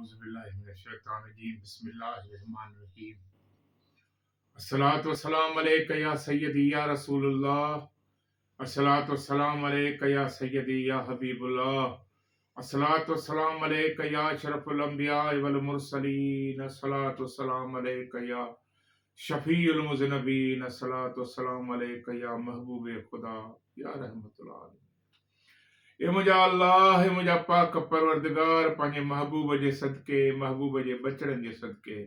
أعوذ بالله من الشيطان الرجيم بسم الله الرحمن الرحيم الصلاة والسلام عليك يا سيدي يا رسول الله الصلاة والسلام عليك يا سيدي يا حبيب الله الصلاة والسلام عليك يا أشرف الأنبياء والمرسلين الصلاة والسلام عليك يا شفيع المذنبين الصلاة والسلام عليك يا محبوب خدا يا رحمت العالمين ए मुझा अल्लाह, ए मुझा पाक परवरदिगार, पंहिंजे महबूब जे सदके, महबूब जे बचड़नि जे सदके,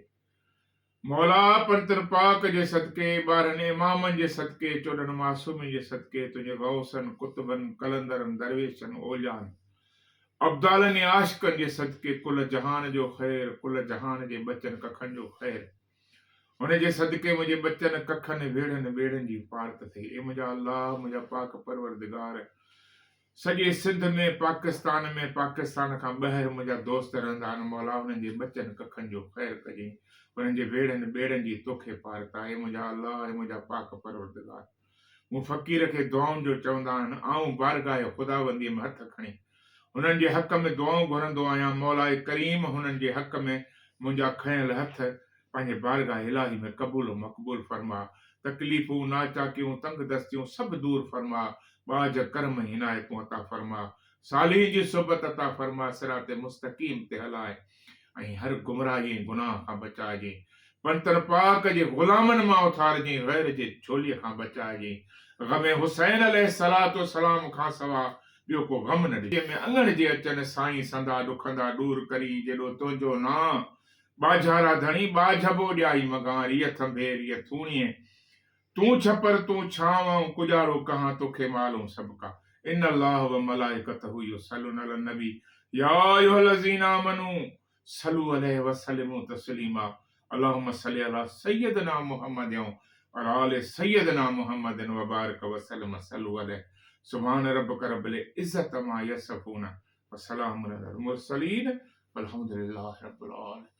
मौला पंतन पाक जे सदके, ॿारहनि इमामनि जे सदके, 14 मासूमनि जे सदके, तुंहिंजे गौसनि, कुतुबनि, कलंदरनि, दरवेशनि, ओलियानि, अब्दालनि आशिकनि जे सदके, कुल जहान जो ख़ैर, कुल जहान जे बचनि कखनि जो ख़ैर, हुन जे सदके मुंहिंजे बचनि कखनि बेड़नि जी पारत थिए। ए मुंहिंजा अल्लाह, मुंहिंजा पाक परवरदिगार, सॼे सिंध में, पाकिस्तान खां ॿाहिरि मुंहिंजा दोस्त रहंदा आहिनि, मौला हुननि जे बचनि कखनि जो ख़ैरु कजे, हुननि जे बेड़नि जी तोखे पारत आहे। मुंहिंजा अल्लाह, मुंहिंजा पाक परवरदिगार, मूं फ़क़ीर खे दुआउनि जो चवंदा आहिनि, आऊं बारगाह ख़ुदाबंदीअ में हथ खणी हुननि जे हक़ में दुआऊं घुरंदो आहियां। मौला करीम हुननि जे हक़ में मुंहिंजा खयल हथ पंहिंजे बारगाह इलाही में क़बूल मक़बूल फरमा। तकलीफ़ूं, नाचाकियूं, तंग दस्तियूं सभु दूर फरमा। बाज करम हिनायतूं अता फरमा। साली जी सोबत अता फरमा। सिराते मुस्तक़ीम ते हलाए ऐं हर गुमराही गुनाह खां बचाइजे। पंतन पाक जे ग़ुलामनि मां उथारिजे, गैर जे झोलीअ खां बचाइजे। ग़मे हुसैन अलैहिस्सलातु वस्सलाम खां सवा ॿियो को ग़म न ॾिजे। में अंगण जे अचनि साईं संदा ॾुखंदा दूर करी, जेॾो तुंहिंजो ना बाझारा धणी बाझबो ॾियाई मगां, रिय थंभे रिय थूणीअ, तू छपर तू छांव, कुजारो कहां तोखे मालूम सबका। इन अल्लाह व मलाइकतहु युसल्लून अलन नबी या अय्युहल्लज़ीना आमनू सल्लू अलैहि व सल्लिमू तस्लीमा। अल्लाहुम्मा सल्लि अला सय्यदना मुहम्मद व आले सय्यदना मुहम्मद व बारिक व सल्लिम सल्लू अलैहि। सुभान रब्बिक रब्बिल इज्जति अम्मा यसिफून व सलामुन अलल मुरसलीन वल्हम्दुलिल्लाहि रब्बिल आलमीन।